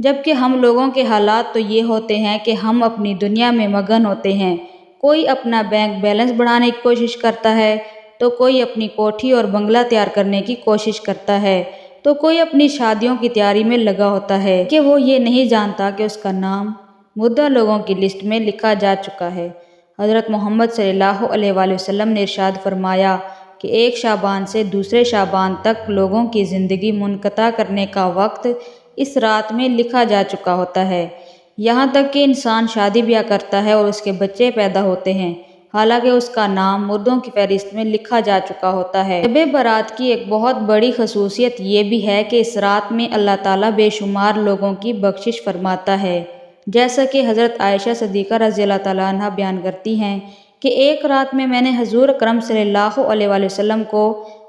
جبکہ ہم لوگوں کے حالات تو یہ ہوتے ہیں کہ ہم اپنی دنیا میں مگن ہوتے ہیں۔ کوئی اپنا بینک بیلنس بڑھانے کی کوشش کرتا ہے، تو کوئی اپنی کوٹھی اور بنگلہ تیار کرنے کی کوشش کرتا ہے، تو کوئی اپنی شادیوں کی تیاری میں لگا ہوتا ہے کہ وہ یہ نہیں جانتا کہ اس کا نام مردہ لوگوں کی لسٹ میں لکھا جا چکا ہے۔ حضرت محمد صلی اللہ علیہ وآلہ وسلم نے ارشاد فرمایا کہ ایک شعبان سے دوسرے شعبان تک لوگوں کی زندگی منقطع کرنے کا وقت اس رات میں لکھا جا چکا ہوتا ہے، یہاں تک کہ انسان شادی بیاہ کرتا ہے اور اس کے بچے پیدا ہوتے ہیں، حالانکہ اس کا نام مردوں کی فہرست میں لکھا جا چکا ہوتا ہے۔ شب برات کی ایک بہت بڑی خصوصیت یہ بھی ہے کہ اس رات میں اللہ تعالیٰ بے شمار لوگوں کی بخشش فرماتا ہے، جیسا کہ حضرت عائشہ صدیقہ رضی اللہ تعالیٰ عنہ بیان کرتی ہیں کہ ایک رات میں نے حضور اکرم صلی اللہ علیہ وآلہ وسلم کو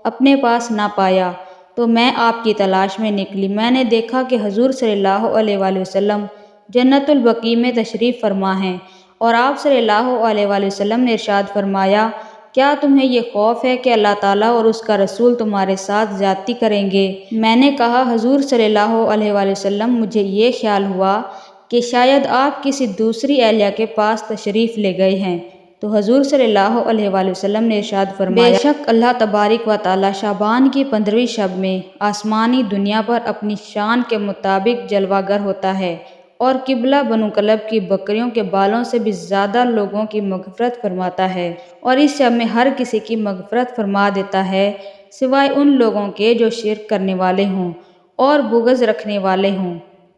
اپنے پاس نہ پایا، تو میں آپ کی تلاش میں نکلی۔ میں نے دیکھا کہ حضور صلی اللہ علیہ وآلہ وسلم جنت البقیع میں تشریف فرما ہیں، اور آپ صلی اللہ علیہ وآلہ وسلم نے ارشاد فرمایا، کیا تمہیں یہ خوف ہے کہ اللہ تعالیٰ اور اس کا رسول تمہارے ساتھ زیادتی کریں گے؟ میں نے کہا، حضور صلی اللہ علیہ وآلہ وسلم، مجھے یہ خیال ہوا کہ شاید آپ کسی دوسری اہلیہ کے پاس تشریف لے گئے ہیں۔ تو حضور صلی اللہ علیہ وآلہ وسلم نے ارشاد فرمایا، بے شک اللہ تبارک و تعالیٰ شعبان کی 15ویں شب میں آسمانی دنیا پر اپنی شان کے مطابق جلوہ گر ہوتا ہے، اور قبلہ بنو کلب کی بکریوں کے بالوں سے بھی زیادہ لوگوں کی مغفرت فرماتا ہے، اور اس شب میں ہر کسی کی مغفرت فرما دیتا ہے سوائے ان لوگوں کے جو شرک کرنے والے ہوں اور بغض رکھنے والے ہوں۔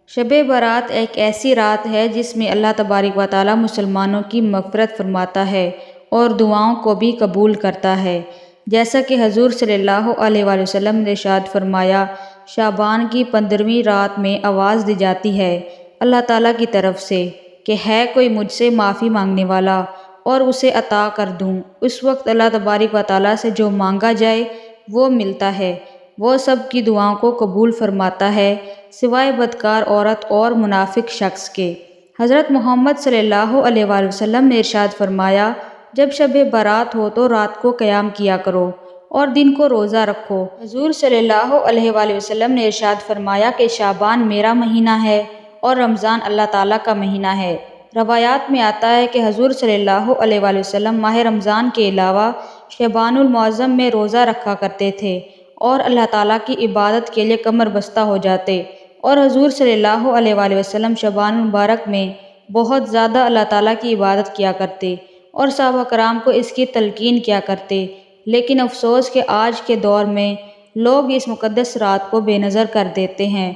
شب برات ایک ایسی رات ہے جس میں اللہ تبارک و تعالیٰ مسلمانوں کی مغفرت فرماتا ہے اور دعاؤں کو بھی قبول کرتا ہے، جیسا کہ حضور صلی اللہ علیہ وآلہ وسلم نے ارشاد فرمایا، شعبان کی 15ویں رات میں آواز دی جاتی ہے اللہ تعالیٰ کی طرف سے کہ ہے کوئی مجھ سے معافی مانگنے والا اور اسے عطا کر دوں۔ اس وقت اللہ تبارک و تعالیٰ سے جو مانگا جائے وہ ملتا ہے، وہ سب کی دعاؤں کو قبول فرماتا ہے سوائے بدکار عورت اور منافق شخص کے۔ حضرت محمد صلی اللہ علیہ وآلہ وسلم نے ارشاد فرمایا، جب شب برات ہو تو رات کو قیام کیا کرو اور دن کو روزہ رکھو۔ حضور صلی اللہ علیہ وآلہ وسلم نے ارشاد فرمایا کہ شعبان میرا مہینہ ہے اور رمضان اللہ تعالیٰ کا مہینہ ہے۔ روایات میں آتا ہے کہ حضور صلی اللہ علیہ وآلہ وسلم ماہ رمضان کے علاوہ شعبان المعظم میں روزہ رکھا کرتے تھے اور اللہ تعالیٰ کی عبادت کے لیے کمر بستہ ہو جاتے، اور حضور صلی اللہ علیہ وآلہ وسلم شعبان المبارک میں بہت زیادہ اللہ تعالیٰ کی عبادت کیا کرتے اور صحابہ کرام کو اس کی تلقین کیا کرتے، لیکن افسوس کہ آج کے دور میں لوگ اس مقدس رات کو بے نظر کر دیتے ہیں۔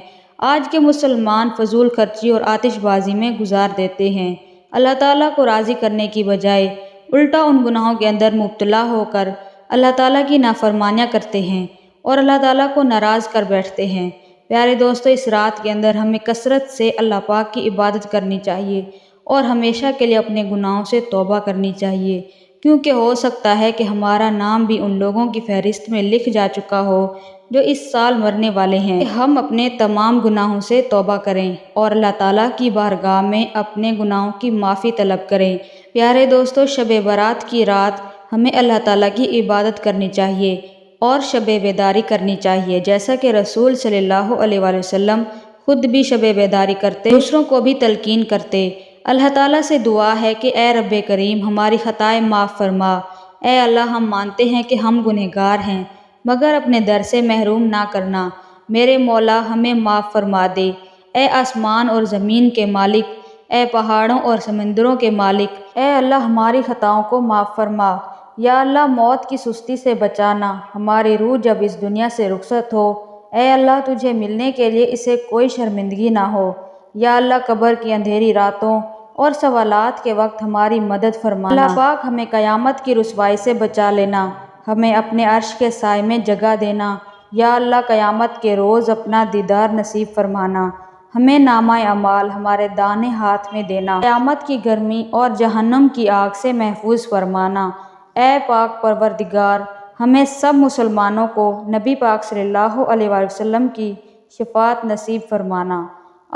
آج کے مسلمان فضول خرچی اور آتش بازی میں گزار دیتے ہیں، اللہ تعالیٰ کو راضی کرنے کی بجائے الٹا ان گناہوں کے اندر مبتلا ہو کر اللہ تعالیٰ کی نافرمانیاں کرتے ہیں اور اللہ تعالیٰ کو ناراض کر بیٹھتے ہیں۔ پیارے دوستو، اس رات کے اندر ہمیں کثرت سے اللہ پاک کی عبادت کرنی چاہیے اور ہمیشہ کے لیے اپنے گناہوں سے توبہ کرنی چاہیے، کیونکہ ہو سکتا ہے کہ ہمارا نام بھی ان لوگوں کی فہرست میں لکھ جا چکا ہو جو اس سال مرنے والے ہیں۔ ہم اپنے تمام گناہوں سے توبہ کریں اور اللہ تعالیٰ کی بارگاہ میں اپنے گناہوں کی معافی طلب کریں۔ پیارے دوستو، شب برات کی رات ہمیں اللہ تعالیٰ کی عبادت کرنی چاہیے اور شب بیداری کرنی چاہیے، جیسا کہ رسول صلی اللہ علیہ وآلہ وسلم خود بھی شب بیداری کرتے، دوسروں کو بھی تلقین کرتے۔ اللہ تعالیٰ سے دعا ہے کہ اے رب کریم، ہماری خطائیں معاف فرما۔ اے اللہ، ہم مانتے ہیں کہ ہم گنہگار ہیں، مگر اپنے در سے محروم نہ کرنا۔ میرے مولا، ہمیں معاف فرما دے۔ اے آسمان اور زمین کے مالک، اے پہاڑوں اور سمندروں کے مالک، اے اللہ، ہماری خطاؤں کو معاف فرما۔ یا اللہ، موت کی سستی سے بچانا۔ ہماری روح جب اس دنیا سے رخصت ہو، اے اللہ، تجھے ملنے کے لیے اسے کوئی شرمندگی نہ ہو۔ یا اللہ، قبر کی اندھیری راتوں اور سوالات کے وقت ہماری مدد فرمانا۔ اللہ پاک، ہمیں قیامت کی رسوائی سے بچا لینا، ہمیں اپنے عرش کے سائے میں جگہ دینا۔ یا اللہ، قیامت کے روز اپنا دیدار نصیب فرمانا، ہمیں نامہ اعمال ہمارے دائیں ہاتھ میں دینا، قیامت کی گرمی اور جہنم کی آگ سے محفوظ فرمانا۔ اے پاک پروردگار، ہمیں سب مسلمانوں کو نبی پاک صلی اللہ علیہ وآلہ وسلم کی شفاعت نصیب فرمانا۔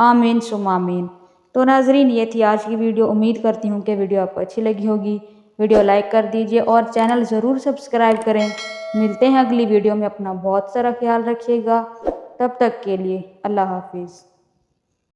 آمین ثم آمین۔ تو ناظرین، یہ تھی آج کی ویڈیو۔ امید کرتی ہوں کہ ویڈیو آپ کو اچھی لگی ہوگی۔ ویڈیو لائک کر دیجئے اور چینل ضرور سبسکرائب کریں۔ ملتے ہیں اگلی ویڈیو میں، اپنا بہت سارا خیال رکھیے گا۔ تب تک کے لیے اللہ حافظ۔